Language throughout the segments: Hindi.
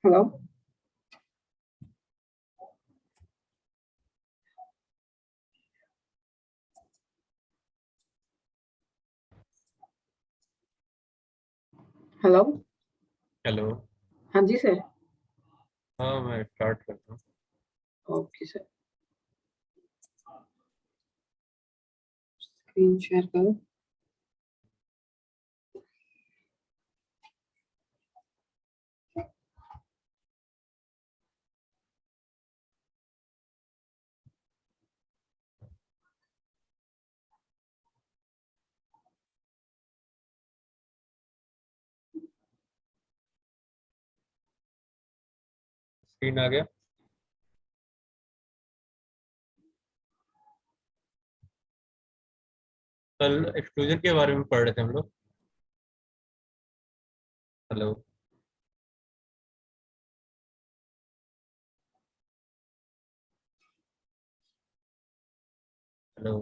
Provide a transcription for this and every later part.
हेलो। हेलो। हेलो। हाँ जी सर। हाँ, मैं स्टार्ट करता हूँ। Okay sir. स्क्रीन शेयर करो। स्क्रीन आ गया। कल एक्सक्लूजन के बारे में पढ़ रहे थे हम लोग। Hello. Hello.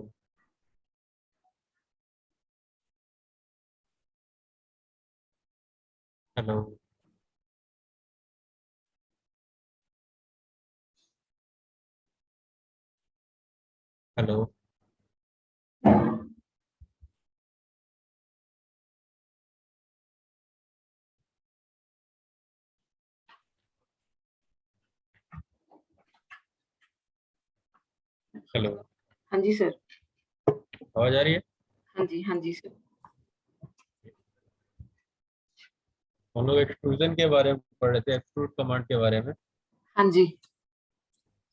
Hello. Hello. Hello. हाँ जी सर। आवाज आ रही है? हाँ जी सर। हम लोग एक्सक्लूजन के बारे में पढ़ रहे थे, एक्सक्लूड कमांड के बारे में। हाँ जी।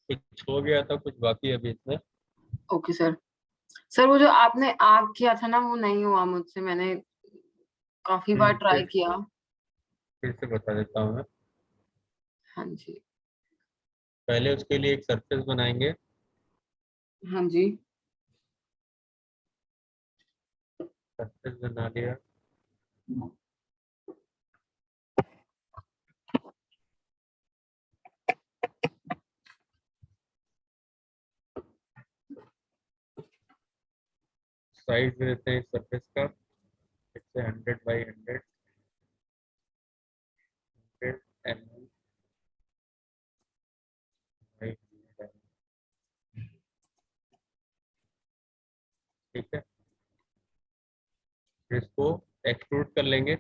कुछ हो गया था, कुछ बाकी है अभी इसमें। Okay sir. सर वो जो आपने आग किया था ना, वो नहीं हुआ मुझसे। मैंने काफी बार ट्राई किया। फिर से बता देता हूँ मैं। हाँ जी। पहले उसके लिए एक सरफेस बनाएंगे। हाँ जी। सरफेस बना लिया। साइज देते हैं सरफेस का, इससे 100 बाई 100 mm बाई 100 mm। ठीक है, फिर इसको एक्सट्रूड कर लेंगे।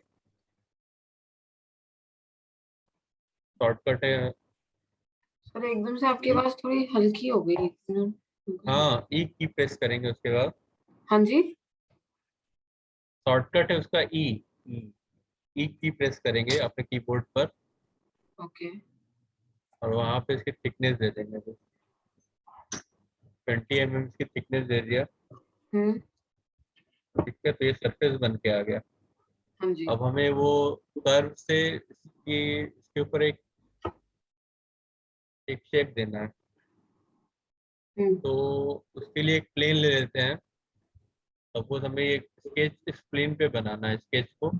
शॉर्टकट है। सर एकदम से आपकी आवाज थोड़ी हल्की हो गई। हाँ, ई की प्रेस करेंगे उसके बाद। हाँ जी। शॉर्टकट है उसका ई। ई की प्रेस करेंगे अपने कीबोर्ड पर, ओके। और वहां पे इसकी थिकनेस दे देंगे। तो 20 mm की थिकनेस दे दिया। हम्म। ठीक है, तो ये सरफेस बन के आ गया। हाँ जी। अब हमें वो कर्व से इसके ऊपर एक एक शेप देना है। हम्म। तो उसके लिए एक प्लेन ले लेते हैं। सपोज हमें एक स्केच इस प्लेन पे बनाना है, स्केच को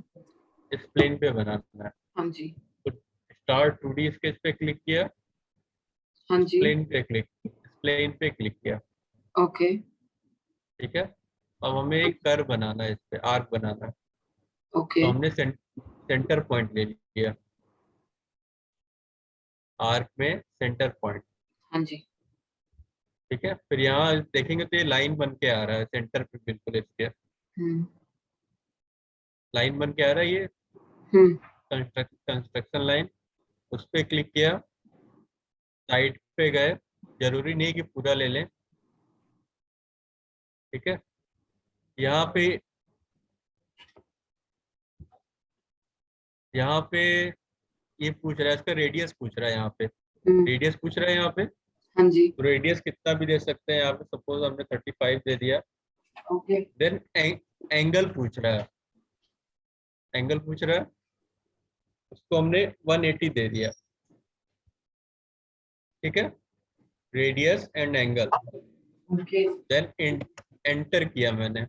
इस प्लेन पे बनाना है। हाँ जी। तो स्टार्ट 2D स्केच पे क्लिक किया, हाँ इस जी। प्लेन पे क्लिक इस प्लेन पे क्लिक किया। ओके। ठीक है, अब हमें एक कर्व बनाना है, इस पे आर्क बनाना है। ओके। तो हमने सेंटर पॉइंट ले लिया, आर्क में सेंटर पॉइंट। हाँ जी। ठीक है, फिर यहाँ देखेंगे तो ये लाइन बन के आ रहा है सेंटर पे, बिल्कुल इसके हम्म। लाइन बन के आ रहा है ये हम्म। Construction line. उस पर क्लिक किया, साइड पे गए, जरूरी नहीं कि पूरा ले लें। ठीक है, यहाँ पे यहाँ पे ये पूछ रहा है, इसका रेडियस पूछ रहा है यहाँ पे। हम्म। रेडियस पूछ रहा है यहाँ पे। हाँ जी। तो रेडियस कितना भी दे सकते हैं, यहाँ पे सपोज हमने 35 दे दिया। ओके। देन एंगल पूछ रहा है, एंगल पूछ रहा है, उसको हमने 180 दे दिया। ठीक है, radius and angle. Okay. Then enter किया मैंने।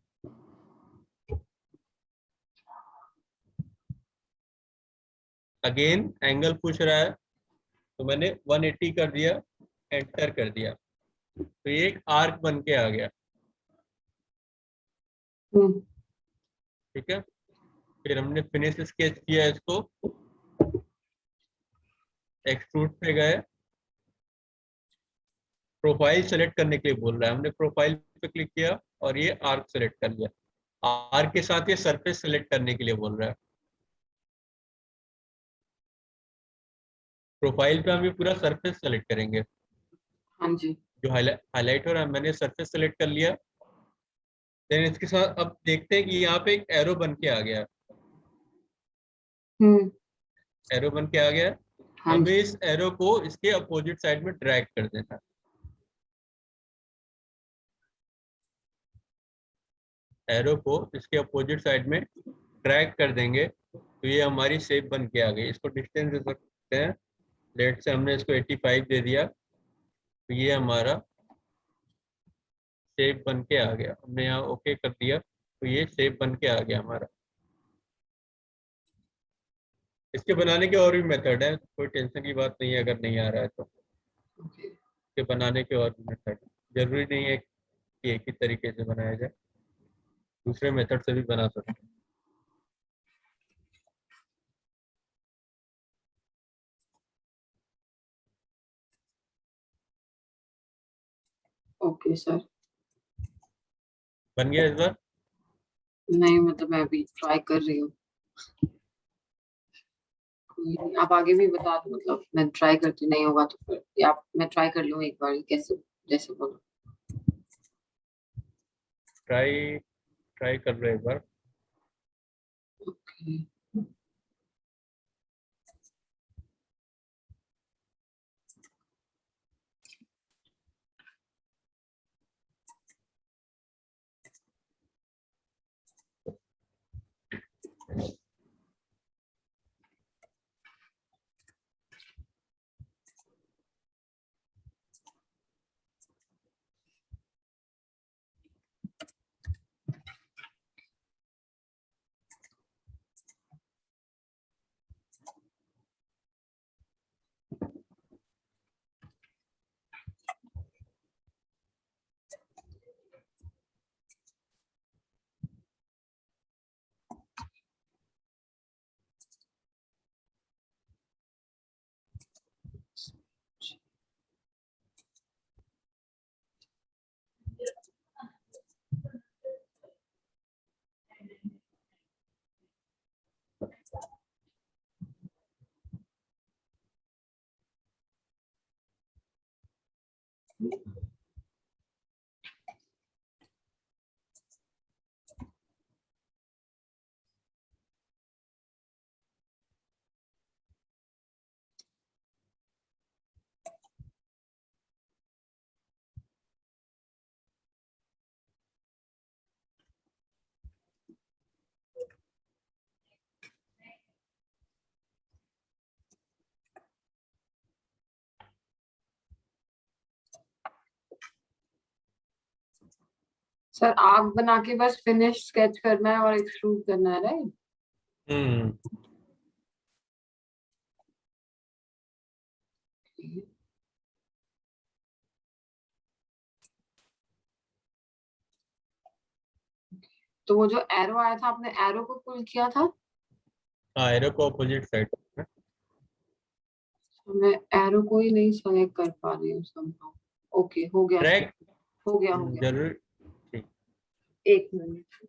अगेन एंगल पूछ रहा है, तो मैंने 180 कर दिया, एंटर कर दिया। तो ये एक आर्क बन के आ गया। हम्म। ठीक है, फिर हमने फिनिश स्केच किया इसको। एक्सट्रूड पे गए, प्रोफाइल सेलेक्ट करने के लिए बोल रहा है, हमने प्रोफाइल पे क्लिक किया और ये आर्क सेलेक्ट कर लिया। आर्क के साथ ये सरफेस सेलेक्ट करने के लिए बोल रहा है। प्रोफाइल पे हम ये पूरा सरफेस सेलेक्ट करेंगे, हाँ जी। जो हाईलाइट हो रहा है, मैंने सरफेस सेलेक्ट कर लिया। देन इसके साथ अब देखते हैं कि यहाँ पे एक एरो बन के आ गया। हम्म। एरो बन के आ गया है। हाँ हमें जी। इस एरो को इसके अपोजिट साइड में ड्रैग कर देना है। एरो को इसके अपोजिट साइड में ड्रैग कर देंगे तो ये हमारी शेप बन के आ गई। इसको डिस्टेंस दे सकते हैं, लेट से हमने इसको 85 दे दिया तो ये हमारा शेप बन के आ गया। हमने यहाँ ओके कर दिया तो ये शेप बन के आ गया हमारा। इसके बनाने के और भी मेथड है, कोई टेंशन की बात नहीं है अगर नहीं आ रहा है तो। ओके। इसके बनाने के और भी मेथड, जरूरी नहीं है कि एक ही तरीके से बनाया जाए, दूसरे मेथड से भी बना सकते हैं। Okay sir. बन गया इस बार? नहीं मतलब मैं अभी ट्राई कर रही हूँ। कोई नहीं, आप आगे भी बता दो, मतलब मैं ट्राई करती, नहीं होगा तो फिर या आप, मैं ट्राई कर लूँ एक बार, कैसे जैसे बोलो। ट्राई ट्राई कर रहे हैं एक बार। ओके। सर आग बना के बस फिनिश स्केच करना है और एक्सट्रूड करना है, राइट? हम्म। तो वो जो एरो आया था, आपने एरो को पुल किया था? हाँ, एरो को अपोजिट साइड में। तो मैं एरो को ही नहीं सेलेक्ट कर पा रही हूँ somehow। ओके, हो गया सर। ट्रैक हो गया, हो गया। जरूर। ठीक। एक मिनट।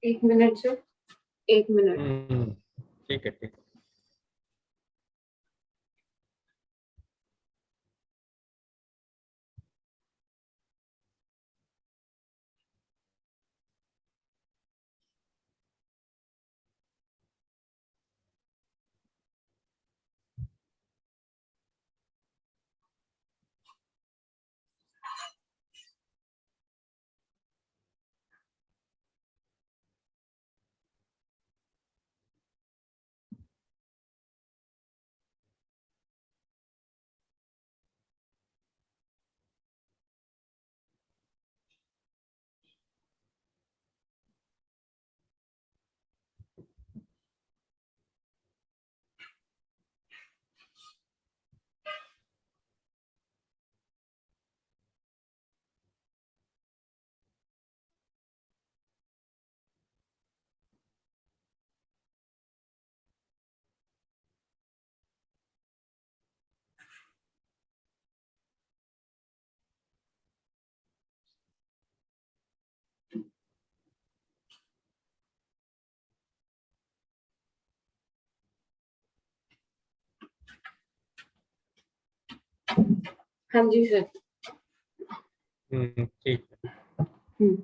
एक मिनट सर, एक मिनट। ठीक है, ठीक है। हाँ जी सर। ठीक है। हम्म,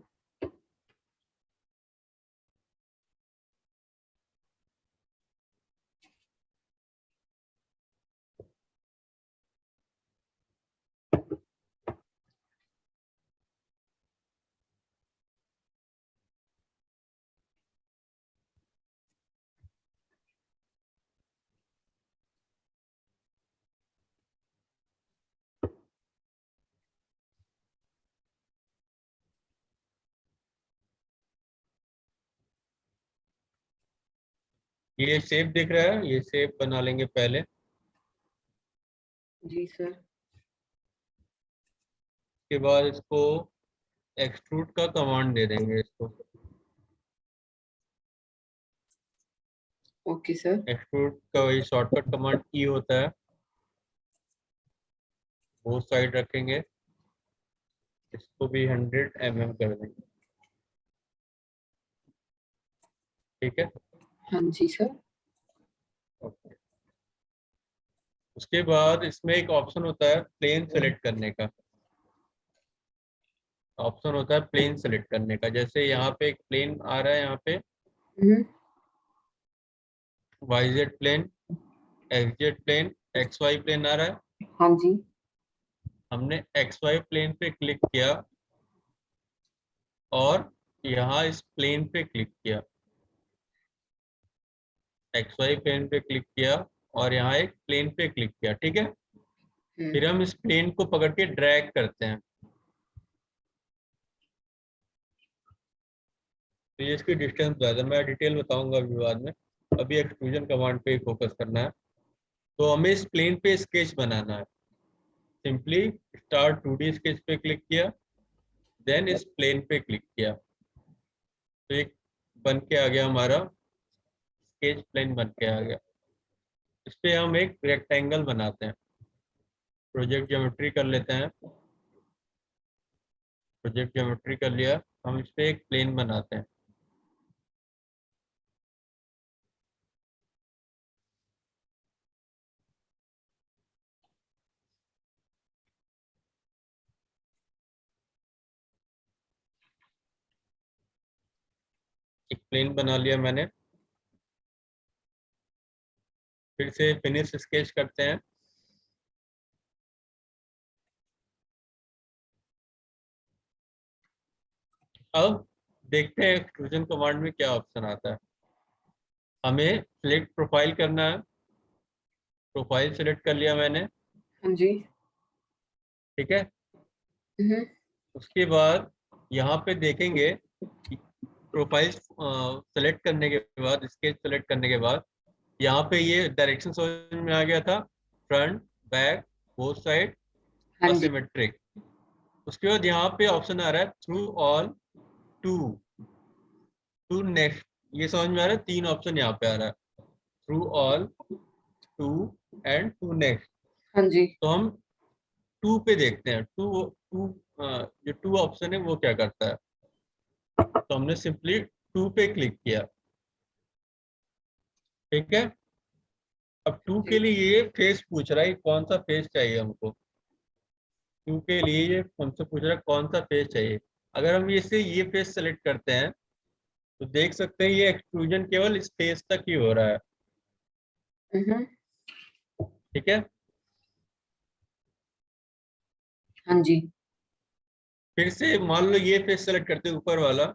ये शेप दिख रहा है, ये शेप बना लेंगे पहले। जी सर। उसके बाद इसको एक्सट्रूड का कमांड दे देंगे इसको। Okay sir. एक्सट्रूड का वही शॉर्टकट कमांड ई होता है। वो साइड रखेंगे, इसको भी 100 mm कर देंगे। ठीक है। हाँ जी सर। ओके। उसके बाद इसमें एक ऑप्शन होता है प्लेन सेलेक्ट करने का। ऑप्शन होता है प्लेन सेलेक्ट करने का। जैसे यहाँ पे एक प्लेन आ रहा है, यहाँ पे हम्म, YZ plane, XZ plane, XY plane आ रहा है। हाँ जी। हमने XY प्लेन पे क्लिक किया और यहाँ इस प्लेन पे क्लिक किया। XY प्लेन पे क्लिक किया और यहाँ एक प्लेन पे क्लिक किया। ठीक है। फिर हम इस प्लेन को पकड़ के ड्रैग करते हैं। तो ये इसकी डिस्टेंस बता दें, मैं डिटेल बताऊंगा अभी बाद में। अभी एक्सट्रूजन कमांड पे ही फोकस करना है। तो हमें इस प्लेन पे स्केच बनाना है। सिंपली स्टार्ट 2D स्केच पे क्लिक किया, देन इस प्लेन पे क्लिक किया, तो एक बन के आ गया हमारा स्केच प्लेन बन के आ गया। इस पे हम एक रेक्टेंगल बनाते हैं। प्रोजेक्ट ज्योमेट्री कर लेते हैं। प्रोजेक्ट ज्योमेट्री कर लिया, हम इस पे एक प्लेन बनाते हैं। एक प्लेन बना लिया मैंने। फिर से फिनिश स्केच करते हैं। अब देखते हैं एक्सट्रूजन कमांड में क्या ऑप्शन आता है। हमें सिलेक्ट प्रोफाइल करना है। प्रोफाइल सिलेक्ट कर लिया मैंने। हाँ जी। ठीक है। हम्म, उसके बाद यहाँ पे देखेंगे कि प्रोफाइल सेलेक्ट करने के बाद, स्केच सेलेक्ट करने के बाद यहाँ पे ये डायरेक्शन समझ में आ गया था। फ्रंट, बैक, बोथ साइड, हाँ जी। असिमेट्रिक। उसके बाद यहाँ पे ऑप्शन आ रहा है through all, to, to next. ये समझ में आ रहा है, तीन ऑप्शन यहाँ पे आ रहा है, through all, to and to next. हाँ जी। तो हम टू पे देखते हैं। टू टू जो टू ऑप्शन है वो क्या करता है। तो हमने सिंपली टू पे क्लिक किया। ठीक है। अब टू के जी। लिए ये फेस पूछ रहा है, कौन सा फेस चाहिए हमको। टू के लिए ये हमसे पूछ रहा है कौन सा फेस चाहिए। अगर हम ये फेस सेलेक्ट करते हैं तो देख सकते हैं ये एक्सट्रूजन केवल इस फेस तक ही हो रहा है। हम्म, ठीक है। हाँ जी। फिर से मान लो ये फेस सेलेक्ट करते हैं ऊपर वाला।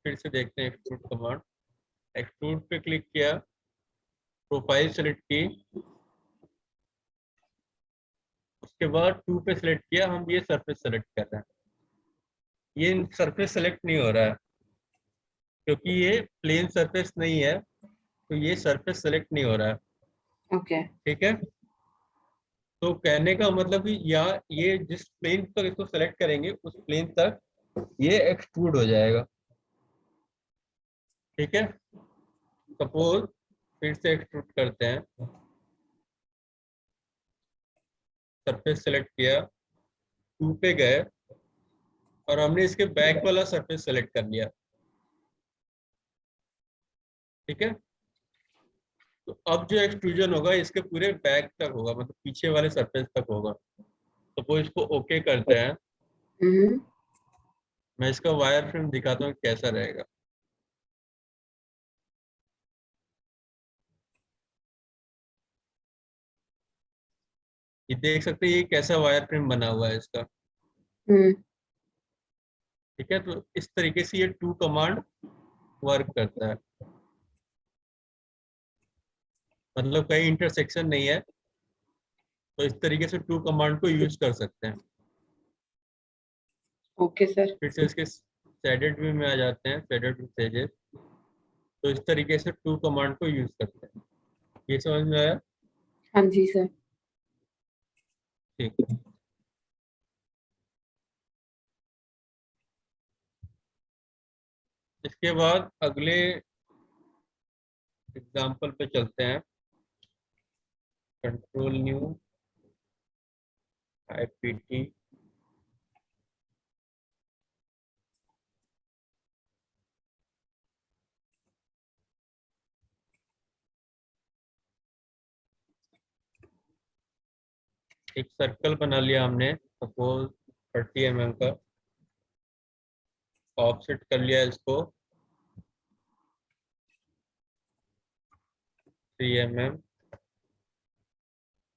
फिर से देखते हैं एक्सट्रूड कमांड। एक्सट्रूड पे क्लिक किया, प्रोफाइल सेलेक्ट की, उसके बाद टू पे सेलेक्ट किया। हम ये सरफेस सेलेक्ट कर रहे हैं। ये सरफेस सेलेक्ट नहीं हो रहा है क्योंकि ये प्लेन सरफेस नहीं है, तो ये सरफेस सेलेक्ट नहीं हो रहा है। ओके। ठीक है। तो कहने का मतलब कि या ये जिस प्लेन तक इसको सेलेक्ट करेंगे उस प्लेन तक ये एक्सट्रूड हो जाएगा। ठीक है। सपोज फिर से एक्सट्रूड करते हैं। सरफेस सेलेक्ट किया, टू पे गए और हमने इसके बैक वाला सरफेस सेलेक्ट कर लिया। ठीक है। तो अब जो एक्सट्रूजन होगा इसके पूरे बैक तक होगा, मतलब पीछे वाले सरफेस तक होगा। तो वो इसको ओके करते हैं। हम्म। मैं इसका वायर फ्रेम दिखाता हूँ कैसा रहेगा। ये देख सकते हैं ये कैसा वायर फ्रेम बना हुआ है इसका। हम्म। ठीक है, तो इस तरीके से ये टू कमांड वर्क करता है, मतलब कहीं इंटरसेक्शन नहीं है, तो इस तरीके से टू कमांड को यूज कर सकते हैं। Okay sir. फिर से इसके शेडेड व्यू में आ जाते हैं, शेडेड मेसेजेस। तो इस तरीके से टू कमांड को यूज करते हैं। ये समझ में आया? हाँ जी सर। ठीक है। इसके बाद अगले एग्जाम्पल पे चलते हैं। Control new IPT. एक सर्कल बना लिया हमने, सपोज 30 mm का। ऑफसेट कर लिया इसको 3 mm।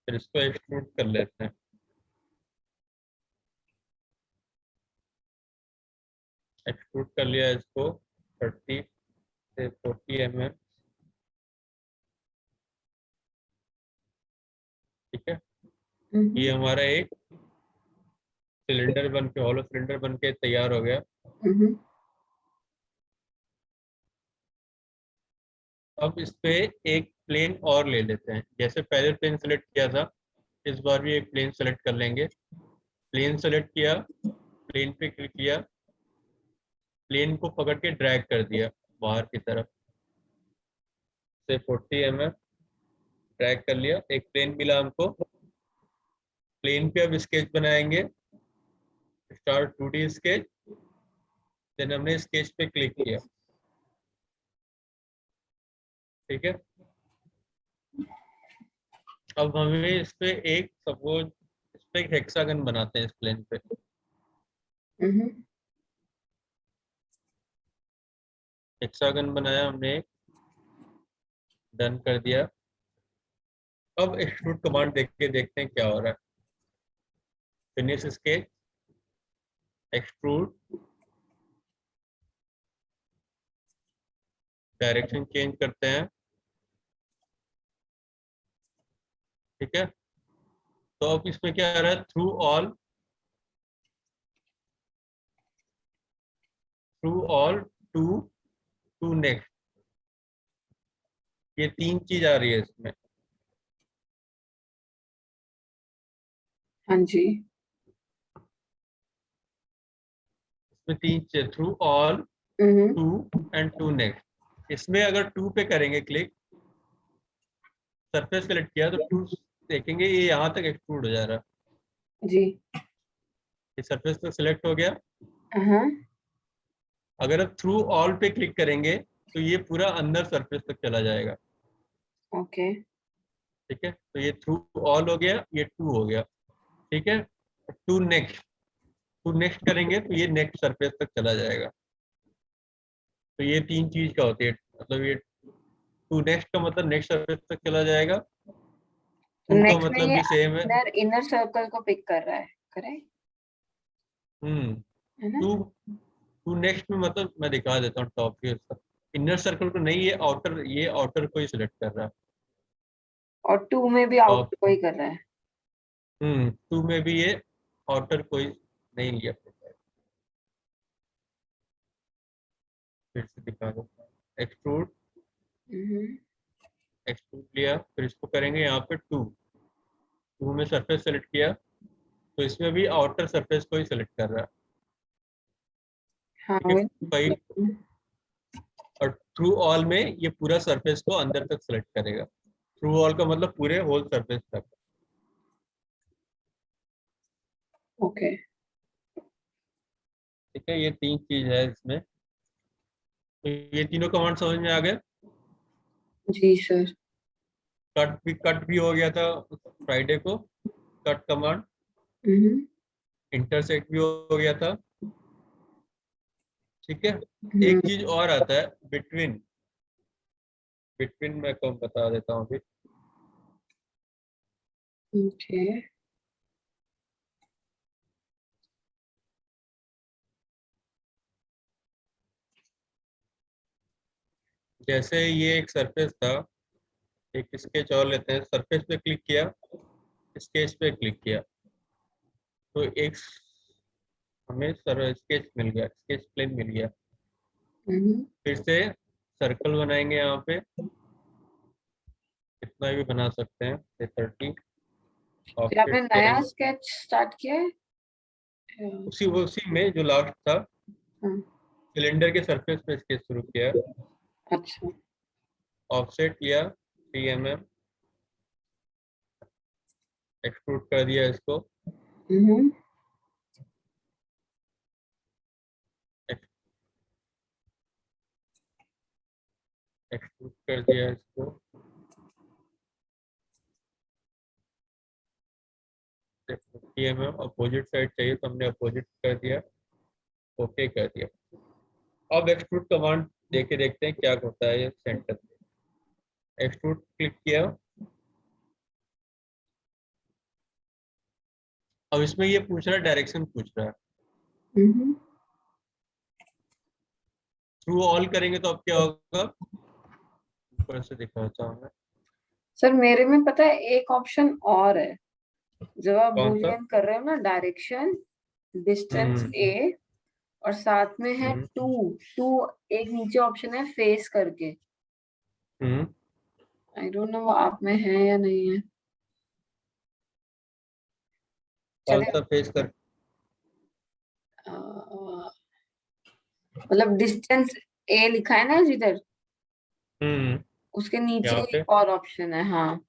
फिर इसको एक्सट्रूड कर लेते हैं। एक्सट्रूड कर लिया इसको 30 से 40 mm। ठीक है, ये हमारा एक सिलेंडर बन के, हॉलो सिलेंडर बन के तैयार हो गया। हम्म। अब इस पे एक प्लेन और ले लेते हैं, जैसे पहले प्लेन सेलेक्ट किया था, इस बार भी एक प्लेन सेलेक्ट कर लेंगे। प्लेन सेलेक्ट किया, प्लेन पे क्लिक किया, प्लेन को पकड़ के ड्रैग कर दिया बाहर की तरफ से 40 mm। ड्रैग कर लिया, एक प्लेन मिला हमको। प्लेन पे अब स्केच बनाएंगे, स्टार्ट 2D स्केच। देन हमने स्केच पे क्लिक किया। ठीक है, अब हमें इस पे एक, सपोज इस पे एक हेक्सागन बनाते हैं इस प्लेन पे। हम्म। हेक्सागन बनाया हमने, डन कर दिया। अब एक्सट्रूड कमांड देख के देखते हैं क्या हो रहा है। Finish sketch, extrude, direction change करते हैं। ठीक है, तो अब इसमें क्या आ रहा है, through all to, to next. ये तीन चीज आ रही है इसमें। हाँ जी। इसमें तीन चीज, through all, hmm. To and to next. इसमें अगर टू पे करेंगे क्लिक, सरफेस सेलेक्ट किया तो टू देखेंगे ये यहाँ तक एक्सट्रूड हो जा रहा है। जी। ये सरफेस तो सिलेक्ट हो गया। हाँ। अगर अब थ्रू ऑल पे क्लिक करेंगे तो ये पूरा अंदर सरफेस तक चला जाएगा। ओके। ठीक है, तो ये थ्रू ऑल हो गया, ये टू हो गया। ठीक है, टू नेक्स्ट, टू नेक्स्ट करेंगे तो ये नेक्स्ट सरफेस तक चला जाएगा। तो ये तीन चीज का होती है, मतलब ये टू नेक्स्ट का मतलब नेक्स्ट सरफेस तक चला जाएगा। तो टू का नेक्स्ट में मतलब ये भी सेम है। इनर इनर सर्कल को पिक कर रहा है, करेक्ट? हम्म। है ना? टू, टू नेक्स्ट में मतलब मैं दिखा देता हूँ टॉप व्यू इसका। इनर सर्कल को नहीं, ये आउटर को ही सिलेक्ट कर रहा है। और टू में भी टॉप, आउटर को ही कर रहा है। टू में भी ये आउटर को ही नहीं लिया। फिर से दिखा देता हूँ, एक्सट्रूड, हम्म। एक्सट्रूड लिया, फिर इसको करेंगे यहाँ पे टू, टू में सरफेस सेलेक्ट किया, तो इसमें भी आउटर सरफेस को ही सिलेक्ट कर रहा है। हाँ ठीक है, वही। कई, और थ्रू ऑल में ये पूरा सरफेस को अंदर तक सेलेक्ट करेगा। थ्रू ऑल का मतलब पूरे होल सरफेस तक। ओके। ठीक है, ये तीन चीज है इसमें। तो ये तीनों कमांड समझ में आ गए? जी सर। कट भी हो गया था फ्राइडे को, कट कमांड। इंटरसेक्ट भी हो गया था, ठीक है। एक चीज और आता है बिटवीन। बिटवीन मैं कौन बता देता हूँ अभी। ओके। जैसे ये एक सरफेस था, एक स्केच और लेते हैं। सरफेस पे क्लिक किया, स्केच पे क्लिक किया, तो एक हमें स्केच मिल गया, स्केच प्लेन मिल गया। फिर से सर्कल बनाएंगे यहाँ पे, कितना भी बना सकते हैं, 30। फिर आपने ऑफसेट नया करेंगे स्केच स्टार्ट किया है? उसी में जो लास्ट था, हाँ, सिलेंडर के सरफेस पे स्केच शुरू किया। अच्छा। ऑफसेट लिया 3 mm, एक्सट्रूड कर दिया इसको, एक्सट्रूड कर दिया इसको। अपोजिट साइड चाहिए तो हमने अपोजिट कर दिया, ओके कर दिया। अब एक्सट्रूड कमांड देके देखते हैं क्या होता है ये सेंटर पे। एक्सट्रूड क्लिक किया। अब इसमें ये पूछ रहा है, डायरेक्शन पूछ रहा है। थ्रू ऑल करेंगे तो अब क्या होगा, ऊपर से दिखाता हूँ मैं। सर मेरे में पता है एक ऑप्शन और है, जब आप कौन सा? बूलियन कर रहे हो ना, डायरेक्शन, डिस्टेंस हम्म ए, और साथ में है हम्म टू टू, एक नीचे ऑप्शन है फेस करके। हम्म आई डोंट नो वो आप में है या नहीं है। कौन चलिए, सा फेस कर? मतलब डिस्टेंस ए लिखा है ना जिधर, हम्म उसके नीचे यहाँ पे। एक और ऑप्शन है। हाँ।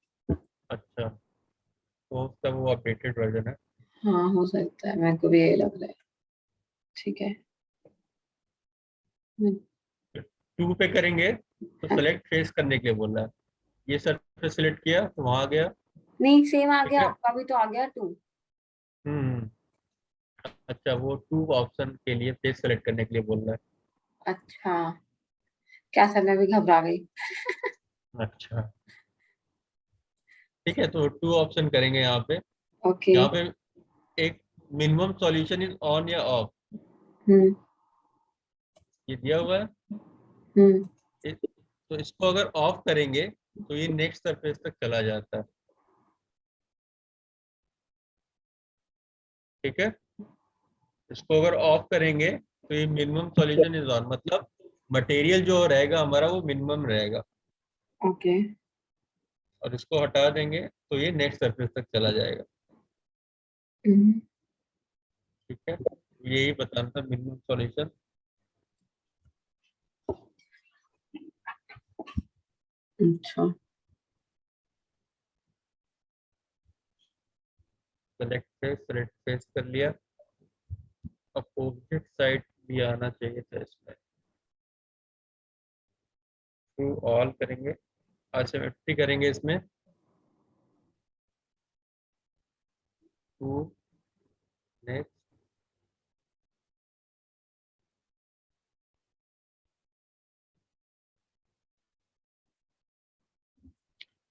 अच्छा, तो उसका वो अपडेटेड वर्जन है। हाँ, हो सकता है, मेरे को भी यही लग रहा है। ठीक है। हम्म, 2 पे करेंगे तो सेलेक्ट फेस करने के लिए बोल रहा है। ये सरफेस सेलेक्ट किया तो वहां गया, नहीं, सेम आ ठीक गया, है। आपका भी तो आ गया टू। हम्म अच्छा, वो 2 ऑप्शन के लिए फेस सेलेक्ट करने के लिए बोल रहा अच्छा, क्या सर, मैं भी घबरा गई। है। अच्छा, ठीक है, तो 2 ऑप्शन करेंगे यहाँ पे। ओके। यहाँ पे एक मिनिमम सॉल्यूशन इज ऑन या ऑफ, हम्म ये दिया हुआ है। हम्म तो इसको अगर ऑफ करेंगे तो ये नेक्स्ट सरफेस तक चला जाता है, ठीक है। इसको अगर ऑफ करेंगे तो ये मिनिमम सॉल्यूशन इज ऑन, मतलब मटेरियल जो रहेगा हमारा वो मिनिमम रहेगा। ओके। और इसको हटा देंगे तो ये नेक्स्ट सरफेस तक चला जाएगा, हम्म, ठीक है। यही बताना था मिनिमम सॉल्यूशन। अच्छा। सेलेक्ट फेस कर लिया। अपोजिट साइड भी आना चाहिए था इसमें। थ्रू ऑल करेंगे, असिमेट्री करेंगे इसमें। टू नेक्स्ट,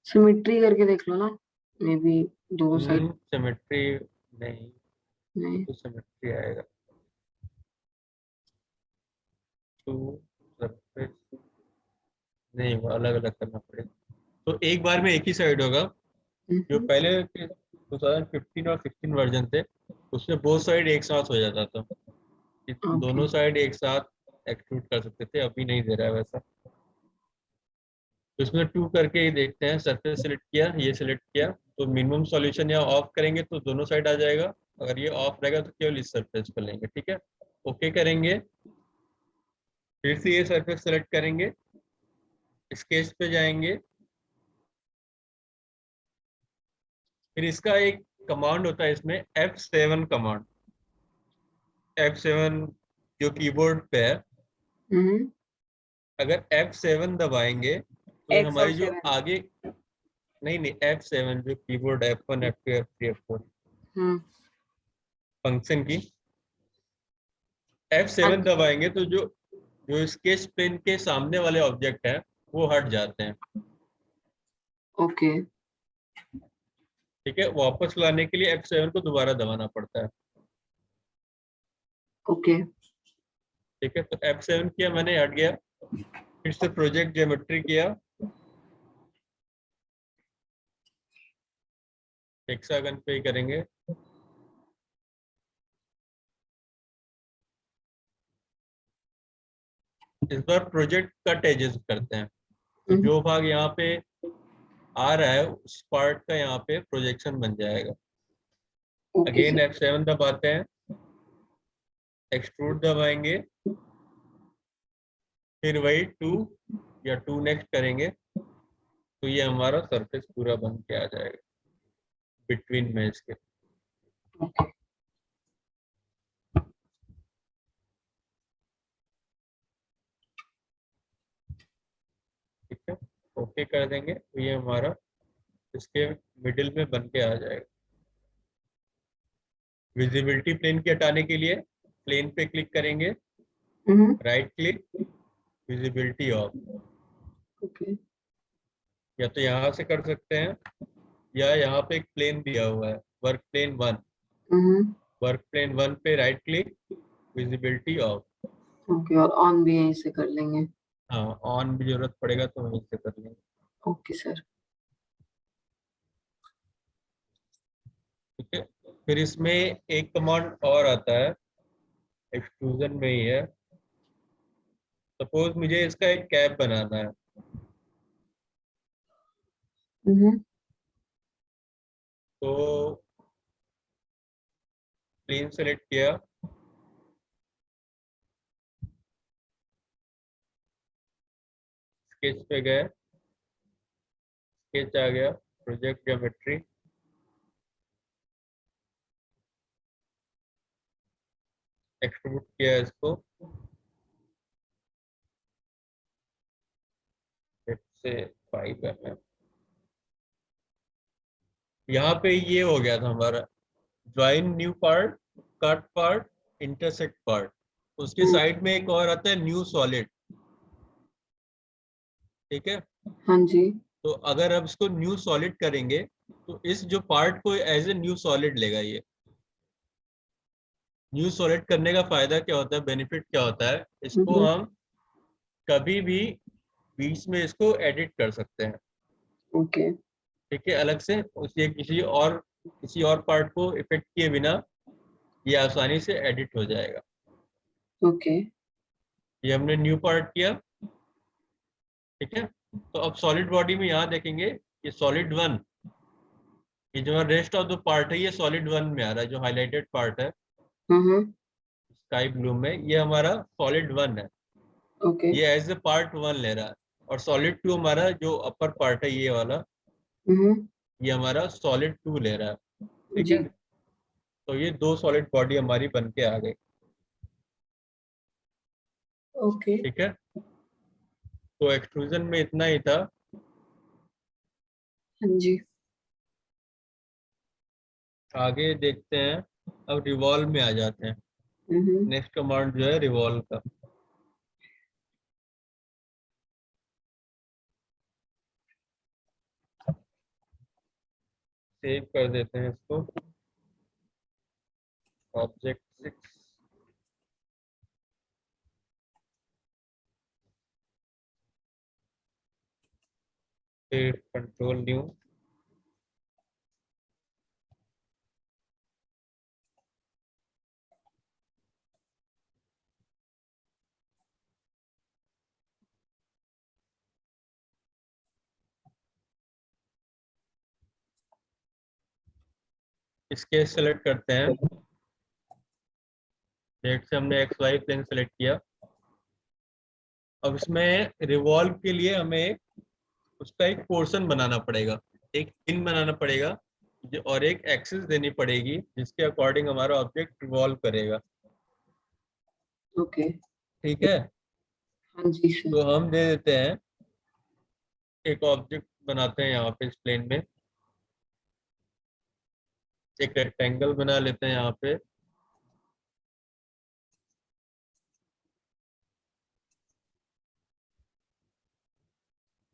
सिमेट्री करके देख लो ना, मे बी दोनों साइड। सिमेट्री नहीं, नहीं। तो सिमेट्री आएगा। टू सरफेस नहीं, वो अलग अलग करना पड़ेगा। तो एक बार में एक ही साइड होगा। जो पहले के 2015 और 16 वर्जन थे, उसमें बोथ साइड एक साथ हो जाता था कि ओके। दोनों साइड एक साथ एक्सट्रूड कर सकते थे, अभी नहीं दे रहा है वैसा। तो इसमें 2 करके ही देखते हैं। सरफेस सेलेक्ट किया, ये सेलेक्ट किया, तो मिनिमम सॉल्यूशन या ऑफ करेंगे तो दोनों साइड आ जाएगा। अगर ये ऑफ रहेगा तो केवल इस सरफेस पर लेंगे, ठीक है। ओके करेंगे, फिर से ये सरफेस सेलेक्ट करेंगे, स्केच पे जाएंगे। फिर इसका एक कमांड होता है इसमें, F7 कमांड। F7 जो कीबोर्ड पे है, हम्म अगर F7 दबाएंगे तो ये एक्स और हमारी जो 7। आगे, नहीं F7 जो keyboard F1 F2 F3 F4 function की F7 दबाएंगे तो जो जो स्केच पेन के सामने वाले ऑब्जेक्ट हैं वो हट जाते हैं। ओके ठीक है, वापस लाने के लिए F7 को दोबारा दबाना पड़ता है। ओके ठीक है, तो F7 किया मैंने, हट गया। फिर से प्रोजेक्ट ज्योमेट्री किया, हेक्सागन पे करेंगे। इस बार प्रोजेक्ट कट एजेस करते हैं, तो जो भाग यहाँ पे आ रहा है उस पार्ट का यहाँ पे प्रोजेक्शन बन जाएगा। ओके अगेन सर F7 दबाते हैं, एक्सट्रूड दबाएंगे, फिर वही 2 या 2 नेक्स्ट करेंगे, तो ये हमारा सरफेस पूरा बन के आ जाएगा बिटवीन में इसके। ओके ठीक है, ओके कर देंगे तो ये हमारा इसके मिडिल में बन के आ जाएगा। विजिबिलिटी प्लेन की हटाने के लिए प्लेन पे क्लिक करेंगे, right click, visibility of. Okay या तो यहाँ से कर सकते हैं, या यहाँ पे एक प्लेन दिया हुआ है वर्क प्लेन 1, वर्क प्लेन 1 पे right click, visibility of. Okay और ऑन भी यहीं से कर लेंगे। हाँ, ऑन भी जरूरत पड़ेगा तो वहीं से कर लेंगे। ओके सर ठीक है, फिर इसमें एक कमांड और आता है, एक्सट्रूजन में ही है। सपोज मुझे इसका एक कैप बनाना है, तो प्लेन सेलेक्ट किया, स्केच पे गए, स्केच आ गया, प्रोजेक्ट ज्योमेट्री, एक्सट्रूड किया इसको, से 5 mm। यहाँ पे ये हो गया था हमारा join new part, cut part, intersect part. उसके साइड में एक और आता है न्यू सॉलिड। ठीक है, हाँ जी तो अगर अब इसको न्यू सॉलिड करेंगे तो इस जो पार्ट को एज ए न्यू सॉलिड लेगा। ये न्यू सॉलिड करने का फायदा क्या होता है, बेनिफिट क्या होता है, इसको हम कभी भी बीच में इसको एडिट कर सकते हैं। ओके ठीक है, अलग से उसे किसी और पार्ट को इफेक्ट किए बिना ये आसानी से एडिट हो जाएगा। ओके ये हमने न्यू पार्ट किया। ठीक है, तो अब सॉलिड बॉडी में यहाँ देखेंगे ये सॉलिड 1, ये जो रेस्ट ऑफ द पार्ट है ये सॉलिड 1 में आ रहा है, जो हाईलाइटेड पार्ट है स्काई ब्लू में, ये हमारा सॉलिड 1 है। ओके ये एज ए पार्ट 1 ले रहा है। और सॉलिड 2 हमारा जो अपर पार्ट है ये वाला, ये हमारा सॉलिड 2 ले रहा है। ठीक जी है, तो ये 2 सॉलिड बॉडी हमारी बन के आ गई। ओके ठीक है, तो एक्सट्रूजन में इतना ही था। हाँ जी आगे देखते हैं, अब रिवॉल्व में आ जाते हैं। नेक्स्ट कमांड जो है रिवॉल्व का। सेव कर देते हैं इसको, ऑब्जेक्ट 6, फिर कंट्रोल न्यू, इसके सेलेक्ट करते हैं। डेट से हमने एक्स वाई प्लेन सेलेक्ट किया। अब इसमें रिवॉल्व के लिए हमें उसका एक पोर्शन बनाना पड़ेगा, एक पिन बनाना पड़ेगा और एक एक्सिस देनी पड़ेगी जिसके अकॉर्डिंग हमारा ऑब्जेक्ट रिवॉल्व करेगा। ओके ठीक है, हाँ जी सर तो हम दे देते हैं एक ऑब्जेक्ट बनाते हैं यहाँ पे इस प्लेन में, एक रेक्टेंगल बना लेते हैं यहाँ पे।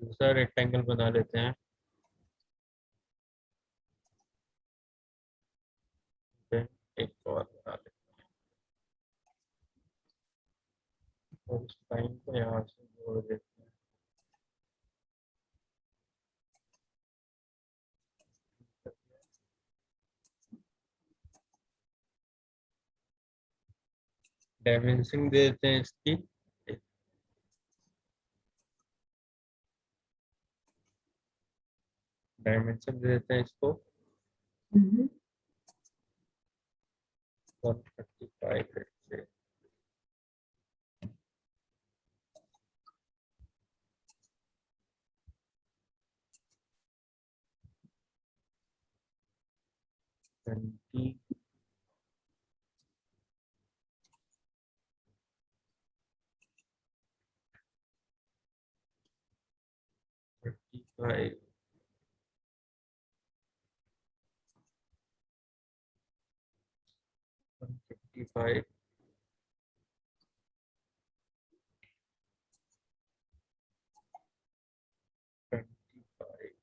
दूसरा रेक्टेंगल बना लेते हैं। फिर एक और बना लेते हैं और इस लाइन को यहाँ से जोड़ देते हैं। डायमेंशन दे देते हैं इसकी, डायमेंशन दे देते हैं इसको 135 से। ट्वेंटी 35 155 25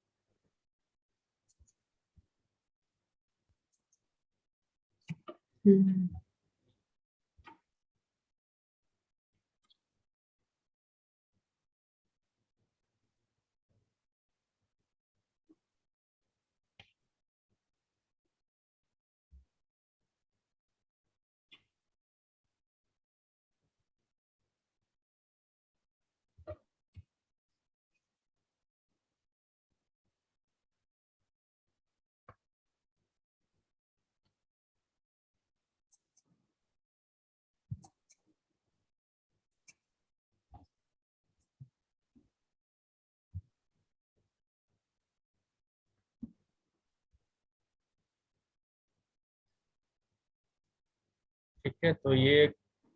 ठीक है, तो ये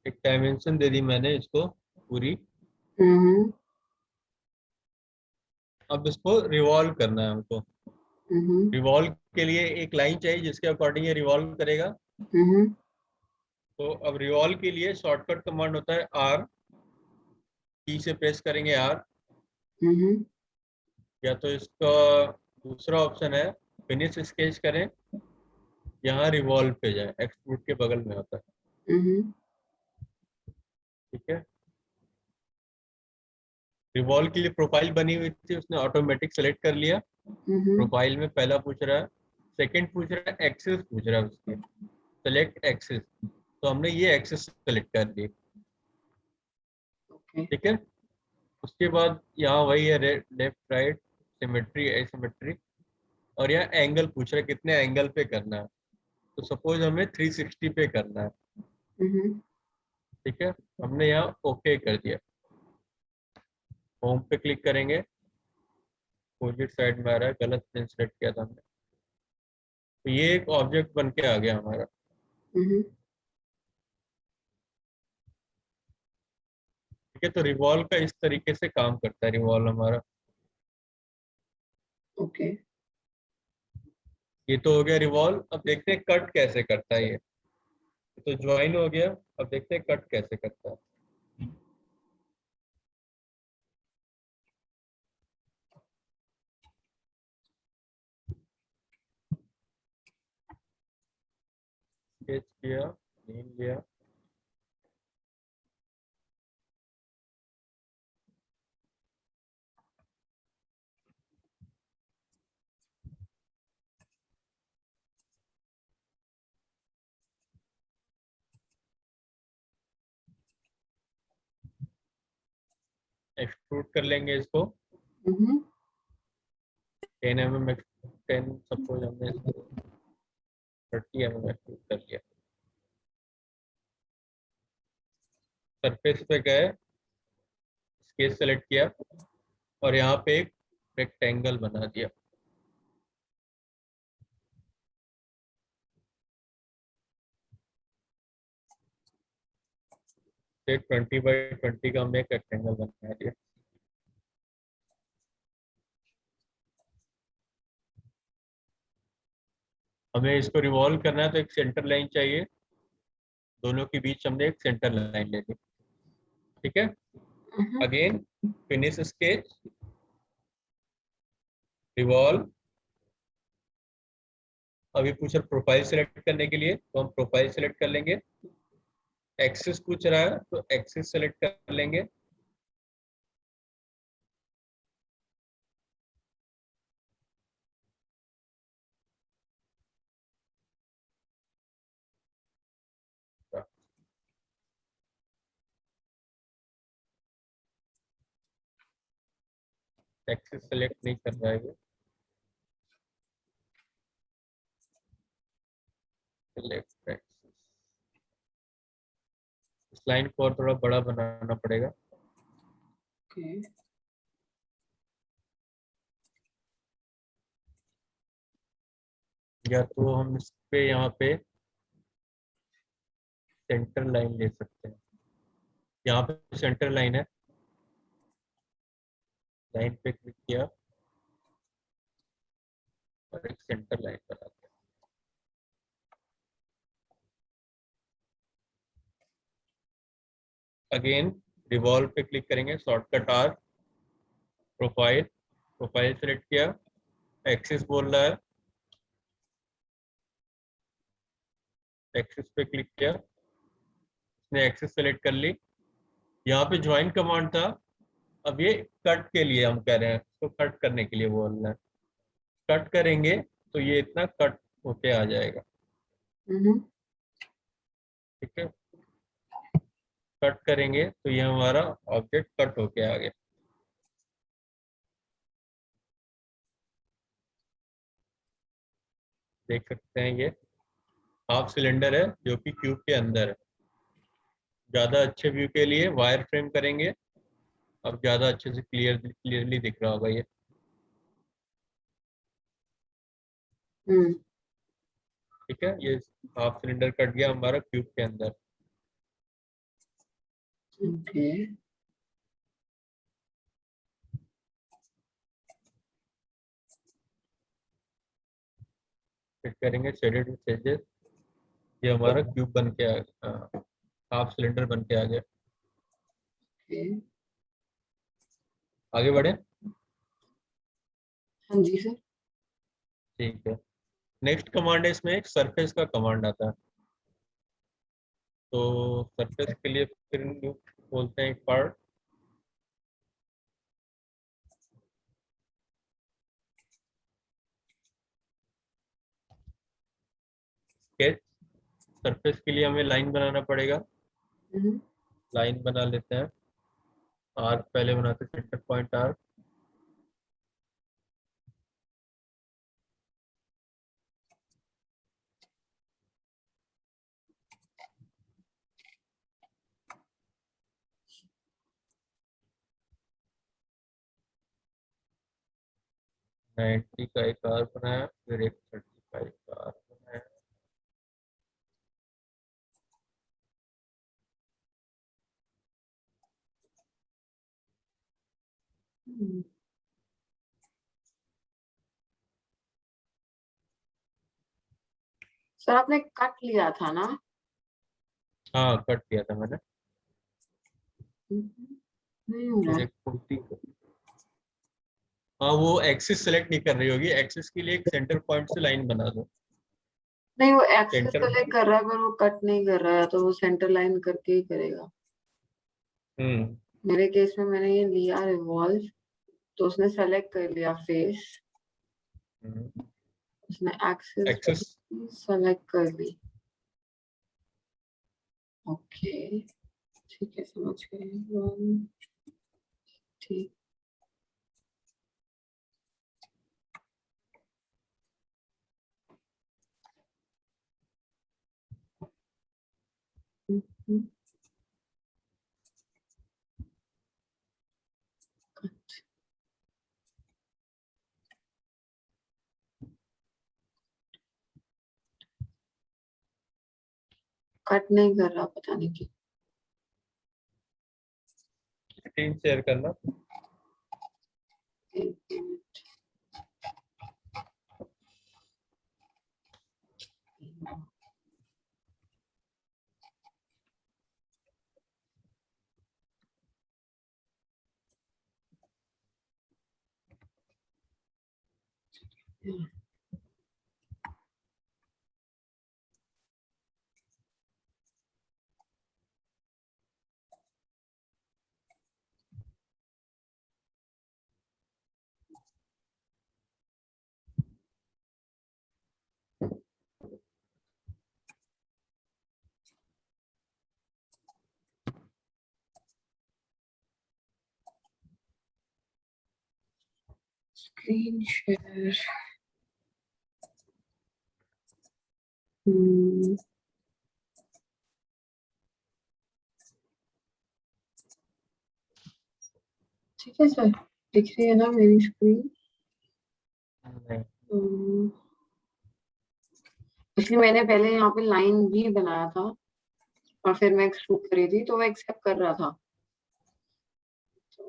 एक डायमेंशन दे दी मैंने इसको पूरी। अब इसको रिवॉल्व करना है हमको। रिवॉल्व के लिए एक लाइन चाहिए जिसके अकॉर्डिंग ये रिवॉल्व करेगा। तो अब रिवॉल्व के लिए शॉर्टकट कमांड होता है आर, की से प्रेस करेंगे आर, या तो इसका दूसरा ऑप्शन है फिनिश स्केच करें, यहाँ रिवॉल्व पे जाए, एक्सट्रूड के बगल में होता है। ठीक है, रिवॉल्व के लिए प्रोफाइल बनी हुई थी, उसने ऑटोमेटिक सेलेक्ट कर लिया। प्रोफाइल में पहला पूछ रहा है, सेकंड पूछ रहा है एक्सिस पूछ रहा है उसके, सेलेक्ट एक्सिस, तो हमने ये एक्सिस सेलेक्ट कर ली। ठीक है, उसके बाद यहाँ वही है लेफ्ट राइट, सिमेट्री एसिमेट्री, और यहाँ एंगल पूछ रहा है कितने एंगल पे करना है। तो सपोज हमें 360 पे करना है। ठीक है, हमने यहाँ ओके कर दिया। होम पे क्लिक करेंगे, अपोजिट साइड में आ रहा है, गलत प्लेन सेलेक्ट किया था हमने। तो ये एक ऑब्जेक्ट बन के आ गया हमारा। ठीक है, तो रिवॉल्व का इस तरीके से काम करता है रिवॉल्व हमारा। ओके। ये तो हो गया रिवॉल्व। अब देखते हैं कट कैसे करता है ये। तो ज्वाइन हो गया, अब देखते हैं कट कैसे करता है। स्केच किया, नील लिया, एक्सट्रूड कर लेंगे इसको 10 mm, 10 सपोज हमने इसको 30 mm एक्सट्रूड कर लिया। सरफेस पे गए, स्केच सेलेक्ट किया और यहाँ पे एक रेक्टेंगल बना दिया। फिर 20 by 20 का हमने एक रेक्टेंगल बना दिया। हमें इसको रिवॉल्व करना है तो एक सेंटर लाइन चाहिए, दोनों के बीच हमने एक सेंटर लाइन ले ली, ठीक है। Again finish sketch, revolve. अभी पूछ रहा प्रोफाइल सेलेक्ट करने के लिए, तो हम प्रोफाइल सेलेक्ट कर लेंगे। एक्सिस पूछ रहा है तो एक्सिस सेलेक्ट कर लेंगे। एक्सिस सेलेक्ट नहीं कर रहा है ये, सेलेक्ट एक्सिस। इस लाइन को और थोड़ा बड़ा बनाना पड़ेगा। ओके, या तो हम इस पे यहाँ पे सेंटर लाइन ले सकते हैं, यहाँ पे सेंटर लाइन है, लाइन पे क्लिक किया और एक सेंटर लाइन बना दिया। अगेन रिवॉल्व पे क्लिक करेंगे, shortcut R, profile, profile select किया, एक्सिस बोल रहा है, एक्सिस पे क्लिक किया, इसने एक्सिस सेलेक्ट कर ली। यहाँ पे ज्वाइन कमांड था, अब ये कट के लिए हम कह रहे हैं, तो कट करने के लिए बोल रहे हैं। कट करेंगे तो ये इतना कट होके आ जाएगा, ठीक है। कट करेंगे तो ये हमारा ऑब्जेक्ट कट होके आ गया। देख सकते हैं ये हाफ सिलेंडर है जो कि क्यूब के अंदर है। ज्यादा अच्छे व्यू के लिए वायर फ्रेम करेंगे, अब ज्यादा अच्छे से क्लियरली दिख रहा होगा ये, ठीक है। ये हाफ सिलेंडर कट गया हमारा क्यूब के अंदर। ओके, फिर करेंगे शेडेड विथ एजेस, ये हमारा क्यूब बन के आ गया, हाफ सिलेंडर बन के आ गया। ओके, आगे बढ़े, हाँ जी सर। ठीक है। नेक्स्ट कमांड है, इसमें एक सरफेस का कमांड आता है। तो सरफेस के लिए फिर बोलते हैं एक पार्ट, स्केच। सरफेस के लिए हमें लाइन बनाना पड़ेगा, लाइन बना लेते हैं। आर्क पहले बनाते हैं, सेंटर पॉइंट आर्क। नाइन्टी का एक आर्क बनाया, फिर एक 35 का आर्क बनाया। सर आपने कट लिया था ना? हाँ कट किया था मैंने। नहीं हो रहा फिर है। एक 40, हाँ वो एक्सिस सेलेक्ट नहीं कर रही होगी, एक्सिस के लिए एक सेंटर पॉइंट से लाइन बना दो। नहीं, वो एक्सेस सेंटर, सेलेक्ट कर रहा है पर वो कट नहीं कर रहा है, तो वो सेंटर लाइन करके ही करेगा। मेरे केस में मैंने ये लिया रिवॉल्व, तो उसने सेलेक्ट कर लिया फेस, उसने एक्सिस एक्सिस। सेलेक्ट कर ली। ओके, ठीक है, समझ गए। ठीक, कट नहीं कर रहा, पता नहीं क्यों। स्क्रीन शेयर करना। एक मिनट। Screen share. ठीक है सर, दिख रही है ना मेरी स्क्रीन? इसलिए मैंने पहले यहाँ पे लाइन भी बनाया था और फिर मैं एक्सट्रूड करी थी तो वो एक्सेप्ट कर रहा था। तो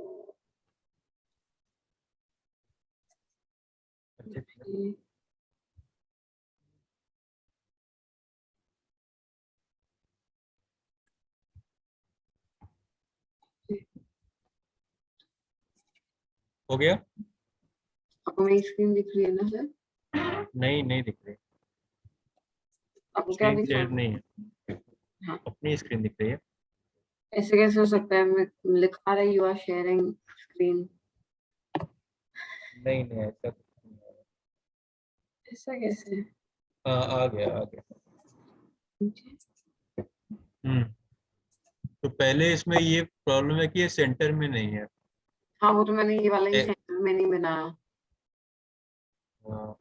हो गया? आपको मेरी स्क्रीन दिख रही है ना सर? नहीं दिख रही, आपको क्या स्क्रीन दिख रहा शेयर है? नहीं है। हाँ, अपनी स्क्रीन दिख रही है। ऐसे कैसे हो सकता है? मैं लिखा रही यू आर शेयरिंग स्क्रीन। नहीं ऐसा कुछ नहीं है। ऐसा कैसे? हाँ आ गया। हम्म तो पहले इसमें ये प्रॉब्लम है कि ये सेंटर में नहीं है। हाँ, वो तो मैंने ये वाला ही ए, सेंटर में नहीं बनाया। हाँ,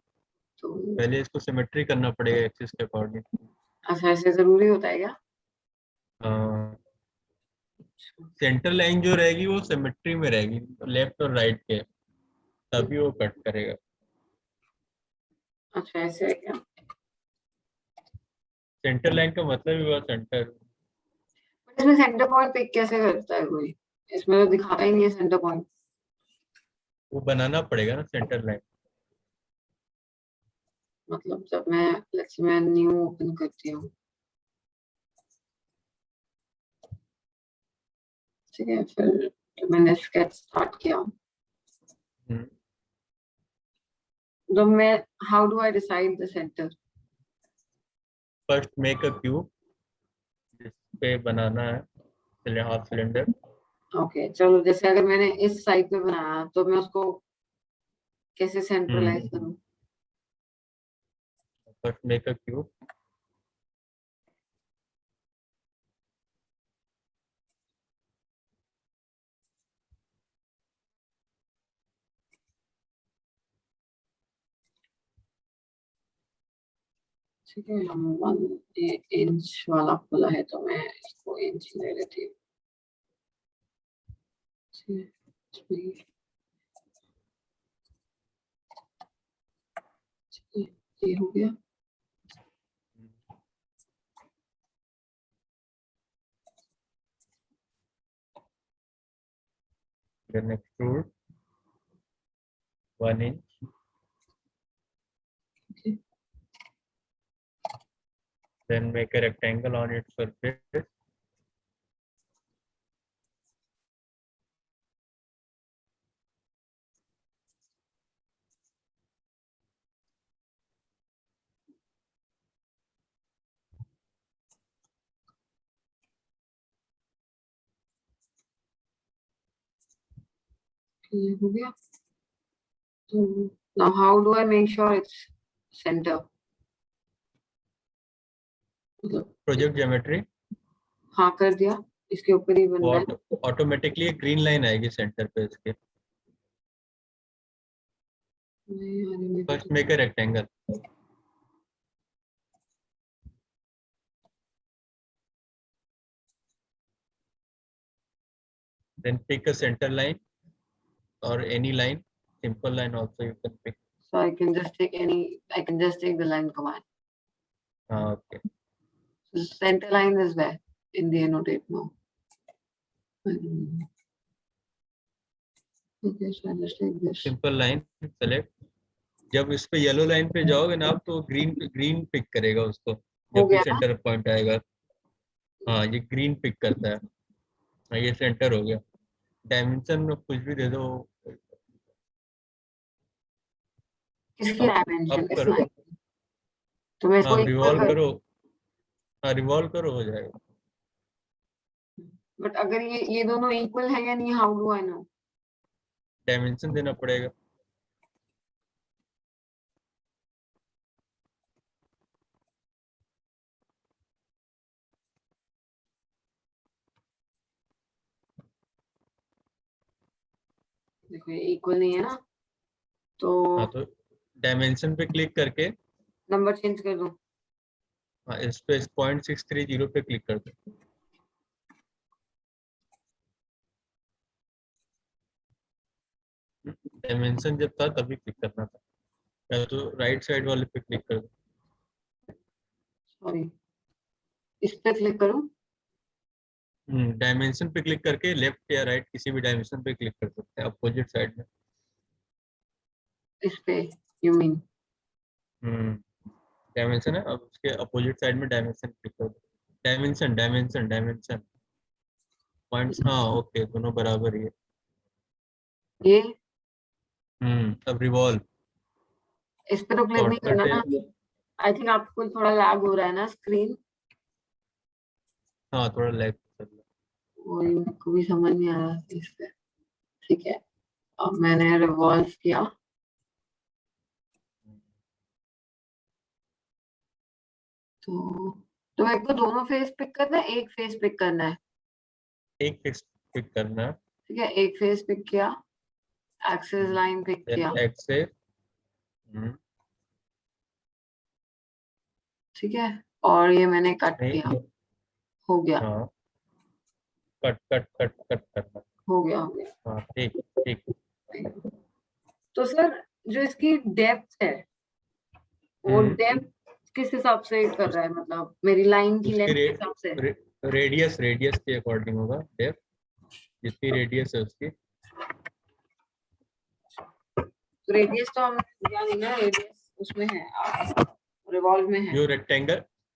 तो पहले इसको सिमेट्री करना पड़ेगा एक्सिस के अकॉर्डिंग। अच्छा, ऐसे जरूरी होता है क्या? सेंटर लाइन जो रहेगी वो सिमेट्री में रहेगी, लेफ्ट और राइट के, तभी वो कट करेगा। अच्छा, ऐसे है क्या? सेंटर लाइन का मतलब ही हुआ सेंटर। बट इसमें सेंटर पॉइंट पिक कैसे करता है कोई? इसमें तो दिखाता ही नहीं है सेंटर पॉइंट। वो बनाना पड़ेगा ना सेंटर लाइन। मतलब जब मैं न्यू ओपन करती हूँ, ठीक है, फिर तो मैंने स्केच स्टार्ट किया तो मैं how do I decide the centre? First make a cube जिस पे बनाना है हाफ सिलेंडर। ओके, चलो, जैसे अगर मैंने इस साइड पे बनाया तो मैं उसको कैसे सेंट्रलाइज करूँ? First make a cube. ठीक है, हम 1 इंच वाला खोला है तो मैं इसको इंच ले लेती हूँ। ठीक है, ये हो गया। then extrude 1 inch, Okay. then make a rectangle on its surface, ये हो गया। तो now how do I make sure it's center? मतलब प्रोजेक्ट ज्योमेट्री, हाँ, कर दिया, इसके ऊपर ही बन रहा है। ऑटोमेटिकली एक ग्रीन लाइन आएगी सेंटर पे इसके। नहीं, अरे मेरे को फर्स्ट तो make a rectangle, then pick a center line or any line, simple line also you can pick. so I can just take the line command. Okay. So center line is where in the annotate now. Okay, so I just take this. Simple line select, जब इस पे येलो लाइन पे जाओगे ना आप तो ग्रीन पिक करेगा उसको हो जब भी गया ना? सेंटर पॉइंट आएगा। हाँ ये ग्रीन पिक करता है। हाँ ये सेंटर हो गया। डायमेंशन में कुछ भी दे दो। किसकी डायमेंशन अप इस करो, लाइन, तो मैं इसको हाँ इक्वल रिवॉल्व कर, करो, हाँ रिवॉल्व करो हो जाएगा। बट अगर ये दोनों इक्वल है या नहीं, how do I know? Dimension देना पड़ेगा। देखो ये इक्वल नहीं है ना, तो हाँ तो डायमेंशन पे क्लिक करके, नंबर चेंज कर दूं? हाँ इस पे 0.630 पे क्लिक कर दो। डायमेंशन जब था तभी क्लिक करना था, या तो राइट साइड वाले पे क्लिक कर दो। सॉरी, इस पे क्लिक करूं? डायमेंशन पे क्लिक करके लेफ्ट या राइट किसी भी डायमेंशन पे क्लिक कर सकते हैं अपोजिट साइड में। इस पे यू मीन? डायमेंशन है, अब उसके अपोजिट साइड में डायमेंशन क्लिक कर दो। डायमेंशन डायमेंशन डायमेंशन पॉइंट्स, हाँ ओके दोनों बराबर ही है। ये अब रिवॉल्व इस पे तो क्लिक नहीं करना शॉर्टकट है। ना? आई थिंक आपको थोड़ा लैग हो रहा है ना स्क्रीन, हाँ थोड़ा लैग कर रहा वही मेरे को भी समझ नहीं आ रहा इस पे। ठीक है, अब मैंने रिवॉल्व किया, तो मेरे को दोनों फेस पिक करना है, एक फेस पिक करना है? है। एक फिक्स पिक करना है, ठीक है, एक फेस पिक किया, एक्सेस लाइन पिक देन किया, एक्स से ठीक है, और ये मैंने कट किया, नहीं, हो गया, हाँ कट कट कट कट करना। हो गया, हो गया। हाँ ठीक ठीक। तो सर, जो इसकी डेप्थ है, वो हम्म डेप्थ किस हिसाब से कर रहा है, मतलब मेरी लाइन की उसके लेंथ के हिसाब से? रेडियस रेडियस के अकॉर्डिंग होगा डेप्थ, जितनी रेडियस है उसकी। तो रेडियस तो हम जानी ना, रेडियस उसमें है, रिवॉल्व में है, जो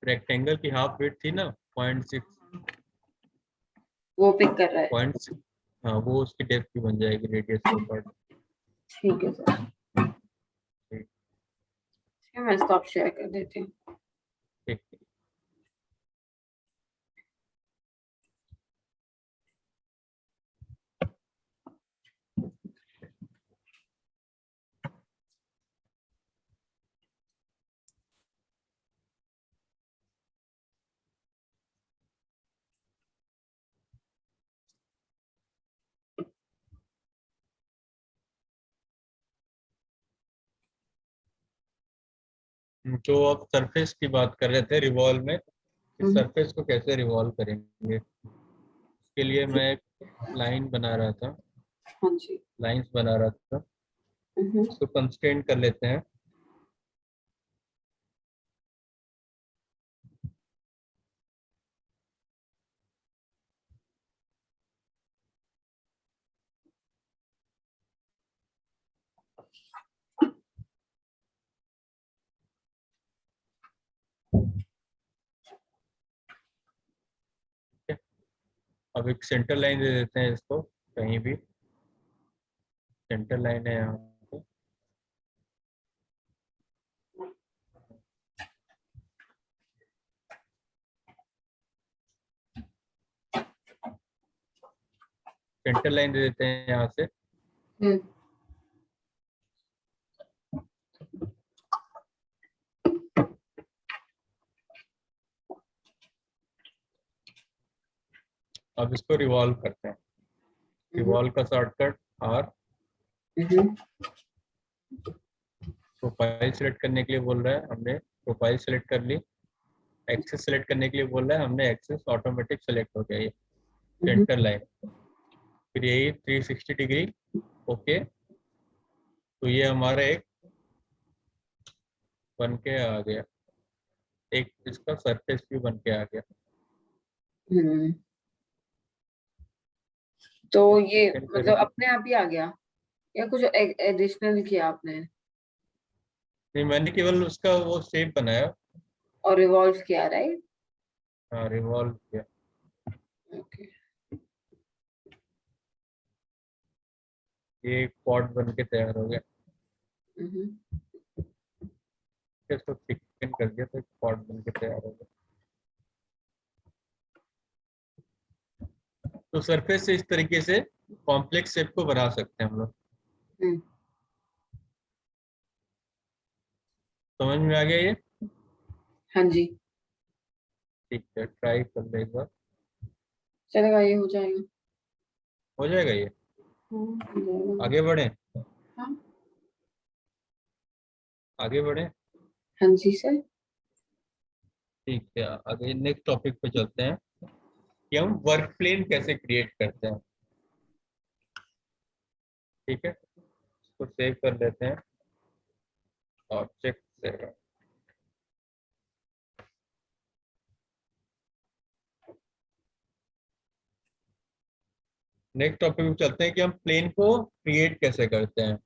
रेक्टेंगल की हाफ विड्थ थी ना 0.6, वो पिक कर रहा है। 0.6, हाँ वो उसकी डेप्थ भी बन जाएगी रेडियस के अकॉर्डिंग। ठीक है सर, ठीक ठीक है, मैं स्टॉप शेयर कर देती हूँ। ठीक। जो आप सरफेस की बात कर रहे थे रिवॉल्व में, इस सरफेस को कैसे रिवॉल्व करेंगे, उसके लिए मैं एक लाइन बना रहा था, हाँ जी। लाइंस बना रहा था, इसको कंस्ट्रेंट कर लेते हैं। ठीक है, अब एक सेंटर लाइन दे देते हैं इसको, कहीं भी सेंटर लाइन है यहाँ पे। सेंटर लाइन दे देते हैं यहाँ से। हम्म, अब इसको रिवॉल्व करते हैं। रिवॉल्व का शॉर्टकट आर। प्रोफाइल सेलेक्ट करने के लिए बोल रहा है, हमने प्रोफाइल सेलेक्ट कर ली। एक्सेस सेलेक्ट करने के लिए बोल रहा है, हमने एक्सेस ऑटोमेटिक सेलेक्ट हो गया ये सेंटर लाइन। फिर यही 360 डिग्री, ओके। तो ये हमारा एक बन के आ गया, एक इसका सरफेस भी बन के आ गया। हम्म, तो ये सेकंड मतलब करें, अपने आप ही आ गया या कुछ एडिशनल किया आपने? नहीं मैंने केवल उसका वो शेप बनाया। और रिवॉल्व किया, राइट? हाँ रिवॉल्व किया, ओके। ये एक पॉट बन के तैयार हो गया। के इसको थिकन कर दिया तो एक पॉट बन के तैयार हो गया। तो सरफेस से इस तरीके से कॉम्प्लेक्स शेप को बना सकते हैं हम लोग। हम्म, समझ में आ गया ये? हाँ जी, ठीक है, ट्राई कर ले एक बार। चलेगा, ये हो जाएगा। हो जाएगा ये? हाँ, हो जाएगा। आगे बढ़े, हाँ, आगे बढ़े। हाँ जी सर। ठीक है, आगे नेक्स्ट टॉपिक पे चलते हैं कि हम वर्क प्लेन कैसे क्रिएट करते हैं। ठीक है, इसको सेव कर लेते हैं ऑब्जेक्ट से। नेक्स्ट टॉपिक पे चलते हैं कि हम प्लेन को क्रिएट कैसे करते हैं।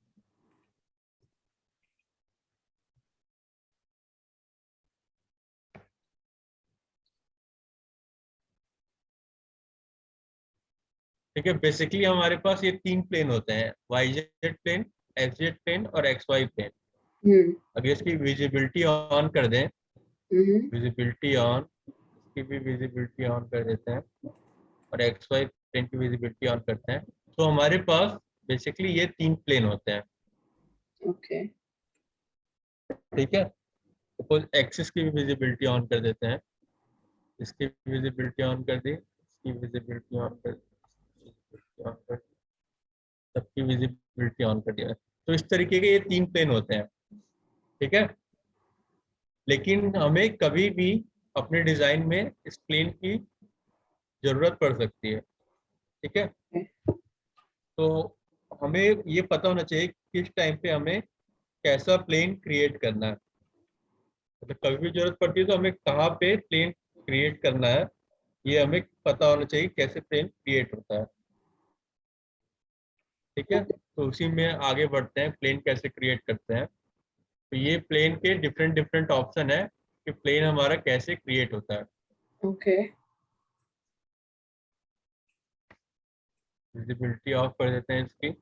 ठीक है, बेसिकली हमारे पास ये 3 प्लेन होते हैं, Y Z plane, X Z plane और एक्स वाई प्लेन। हम्म, अगर इसकी विजिबिलिटी ऑन कर दें, हम्म, विजिबिलिटी ऑन, इसकी भी विजिबिलिटी ऑन कर देते हैं और एक्स वाई प्लेन की विजिबिलिटी ऑन करते हैं, तो हमारे पास बेसिकली ये 3 प्लेन होते हैं। ओके, ठीक है, सपोज एक्सिस की भी विजिबिलिटी ऑन कर देते हैं, इसकी विजिबिलिटी ऑन कर दी, इसकी विजिबिलिटी ऑन कर दी, विजिबिलिटी ऑन कर दी, सबकी विजिबिलिटी ऑन कर दिया। तो इस तरीके के ये 3 प्लेन होते हैं। ठीक है, लेकिन हमें कभी भी अपने डिजाइन में इस प्लेन की जरूरत पड़ सकती है। ठीक है, तो हमें ये पता होना चाहिए किस टाइम पे हमें कैसा प्लेन क्रिएट करना है। मतलब कभी भी जरूरत पड़ती है तो हमें कहाँ पे प्लेन क्रिएट करना है, ये हमें पता होना चाहिए कैसे प्लेन क्रिएट होता है। ठीक है, तो उसी में आगे बढ़ते हैं, प्लेन कैसे क्रिएट करते हैं। तो ये प्लेन के डिफरेंट डिफरेंट ऑप्शन है कि प्लेन हमारा कैसे क्रिएट होता है। ओके, विजिबिलिटी ऑफ कर देते हैं इसकी।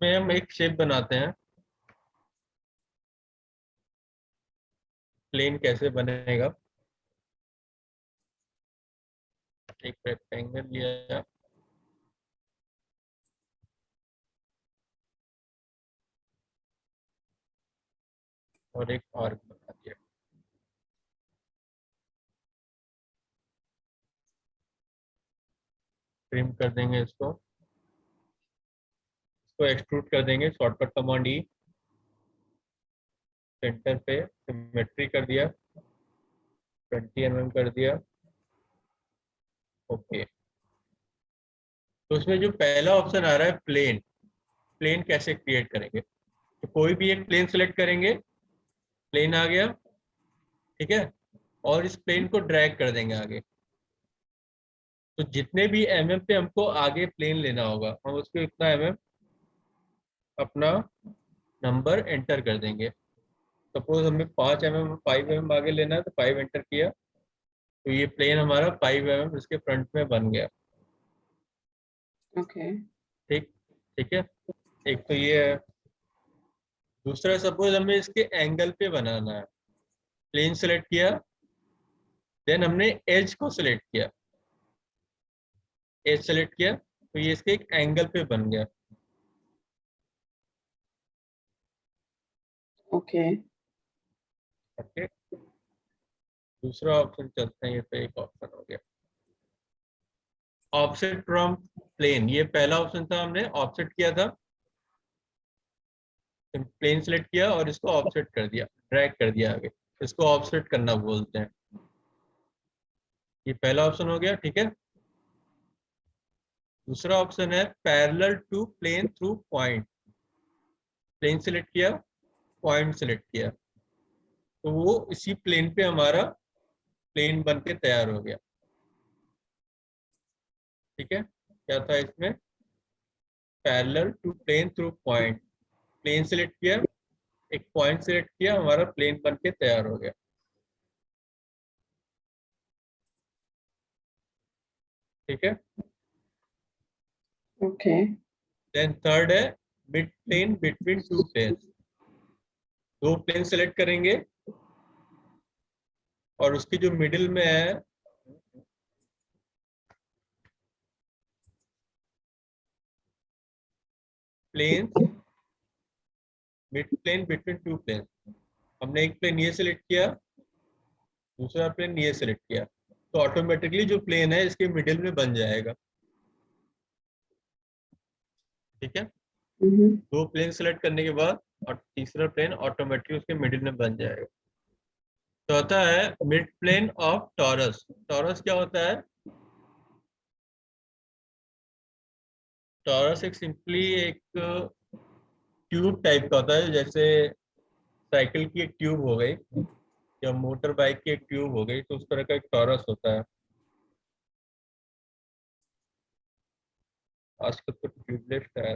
इसमें हम एक शेप बनाते हैं, प्लेन कैसे बनेगा। एक रेक्टेंगल लिया और एक आर्क बना दिया। ट्रिम कर देंगे इसको एक्सट्रूड कर देंगे, शॉर्टकट कमांड ई, सेंटर पे सिमेट्री कर दिया, 20 mm कर दिया। ओके, तो इसमें जो पहला ऑप्शन आ रहा है प्लेन, प्लेन कैसे क्रिएट करेंगे। तो कोई भी एक प्लेन सेलेक्ट करेंगे, प्लेन आ गया। ठीक है, और इस प्लेन को ड्रैग कर देंगे आगे। तो जितने भी mm पे हमको आगे प्लेन लेना होगा, हम उसको इतना mm अपना नंबर एंटर कर देंगे। सपोज हमें 5 mm 5 mm आगे लेना है तो 5 एंटर किया, तो ये प्लेन हमारा 5 mm इसके फ्रंट में बन गया। ओके, ठीक, ठीक है, एक तो ये है। दूसरा, सपोज हमें इसके एंगल पे बनाना है, प्लेन सेलेक्ट किया, देन हमने एज को सिलेक्ट किया, एज सेलेक्ट किया, तो ये इसके एक एंगल पे बन गया। ओके, ओके, दूसरा ऑप्शन चलते हैं, ये तो एक ऑप्शन हो गया ऑफसेट फ्रॉम प्लेन। ये पहला ऑप्शन था, हमने ऑफसेट किया था, प्लेन सेलेक्ट किया और इसको ऑफसेट कर दिया, ड्रैग कर दिया आगे, इसको ऑफसेट करना बोलते हैं। ये पहला ऑप्शन हो गया। ठीक है, दूसरा ऑप्शन है parallel to plane through point. Plane select किया, पॉइंट सेलेक्ट किया, तो वो इसी प्लेन पे हमारा प्लेन बन के तैयार हो गया। ठीक है, क्या था इसमें, parallel to plane through point, plane select किया, एक पॉइंट सिलेक्ट किया, हमारा प्लेन बन के तैयार हो गया। ठीक है। ओके। देन थर्ड है mid plane between two planes. दो प्लेन सेलेक्ट करेंगे और उसकी जो मिडिल में है plane, mid plane between two plane. हमने एक प्लेन ये सिलेक्ट किया, दूसरा प्लेन ये सिलेक्ट किया, तो ऑटोमेटिकली जो प्लेन है इसके मिडिल में बन जाएगा। ठीक है। दो प्लेन सेलेक्ट करने के बाद और तीसरा प्लेन ऑटोमेटिकली उसके मिडिल में बन जाएगा। चौथा है mid plane of torus. Torus क्या होता है? टॉरस एक सिंपली एक ट्यूब टाइप का होता है, जैसे साइकिल की एक ट्यूब हो गई या मोटर बाइक की एक ट्यूब हो गई, तो उस तरह का एक टॉरस होता है। आजकल तो ट्यूबलेस है।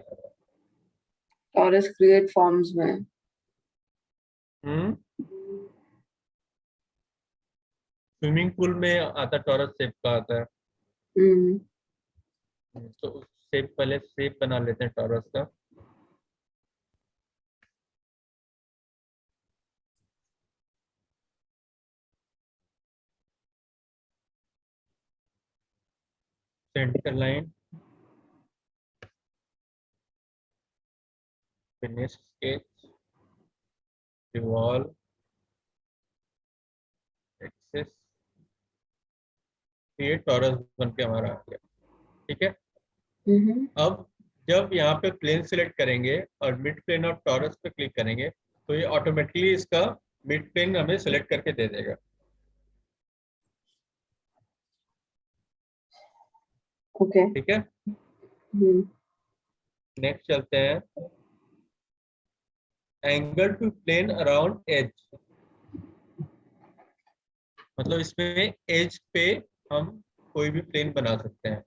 टॉरस क्रिएट फॉर्म्स में। स्विमिंग पूल में आता टॉरस शेप का आता है। हम्म। तो उस शेप, पहले शेप बना लेते हैं टॉरस का। Centre line, finish sketch, revolve, axis, ये टॉरस बन के हमारा आ गया। ठीक है। अब जब यहाँ पे प्लेन सिलेक्ट करेंगे और मिड प्लेन ऑफ टॉरस पे क्लिक करेंगे तो ये ऑटोमेटिकली इसका मिड प्लेन हमें सिलेक्ट करके दे देगा। ओके। ठीक है। नेक्स्ट चलते हैं angle to plane around edge. मतलब इसमें एज पे हम कोई भी प्लेन बना सकते हैं।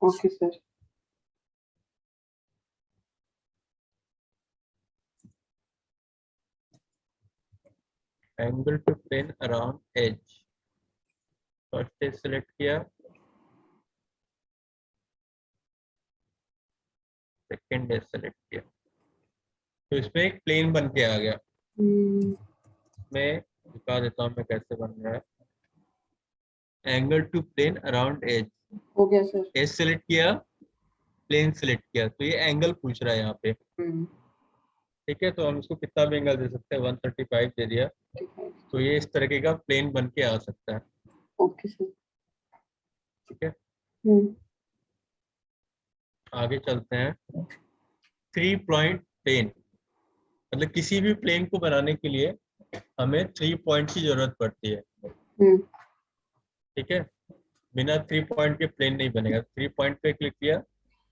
Okay sir. Angle to plane around edge, first edge select किया, सेकेंड एज सेलेक्ट किया, तो इसमें एक प्लेन बन के आ गया। मैं दिखा देता हूँ मैं कैसे बन रहा है। Angle to plane around edge, हो गया सर। एज सेलेक्ट किया, प्लेन सेलेक्ट किया, तो ये एंगल पूछ रहा है यहाँ पे। ठीक है, तो हम इसको कितना भी एंगल दे सकते हैं, 135 दे दिया, तो ये इस तरीके का प्लेन बन के आ सकता है। Okay sir. ठीक है। आगे चलते हैं। 3 पॉइंट प्लेन, मतलब किसी भी प्लेन को बनाने के लिए हमें 3 पॉइंट की जरूरत पड़ती है। ठीक है। बिना 3 पॉइंट के प्लेन नहीं बनेगा। 3 पॉइंट पे क्लिक किया,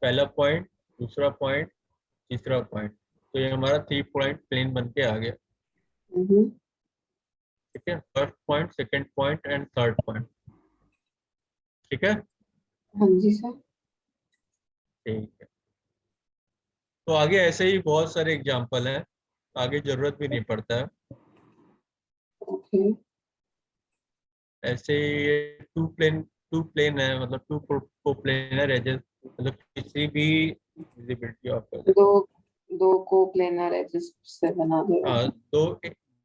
पहला पॉइंट, दूसरा पॉइंट, तीसरा पॉइंट, तो ये हमारा 3 पॉइंट प्लेन बन के आ गया। ठीक है। First point, second point and third point. ठीक है। हाँ जी सर। ठीक है। तो आगे ऐसे ही बहुत सारे एग्जाम्पल हैं, आगे जरूरत भी नहीं पड़ता है। ओके। ऐसे ही टू प्लेन है, मतलब टू को प्लेनर एजेस, मतलब किसी भी विजिबिलिटी ऑफ कर देता दो हूँ। दो को प्लेनर एजेस से बना देगा। हाँ,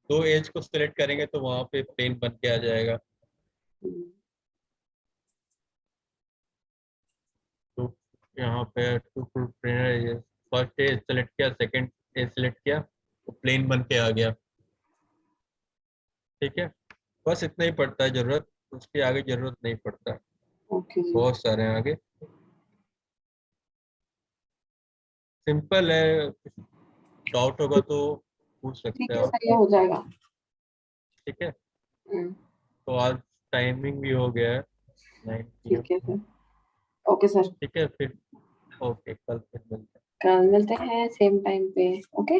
दो एज को सिलेक्ट करेंगे तो वहां पे प्लेन बन के आ जाएगा। तो यहाँ पे two planar edges, first edge select किया, सेकंड एज सेलेक्ट किया, तो प्लेन बन के आ गया। ठीक है। बस इतना ही पड़ता है जरूरत, उसके आगे जरूरत नहीं पड़ता है। ओके जी। बहुत सारे हैं आगे, सिंपल है। डाउट होगा तो पूछ सकते ठीक हो है आप। सर, ये हो जाएगा। ठीक है। हम्म, तो आज टाइमिंग भी हो गया है 9 PM। ठीक है सर। Okay sir. ठीक है फिर, ओके, कल फिर मिलते हैं। कल मिलते हैं सेम टाइम पे। Okay.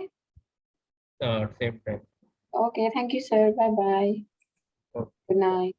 same time. Okay, thank you, sir. Bye bye. Okay. Good night.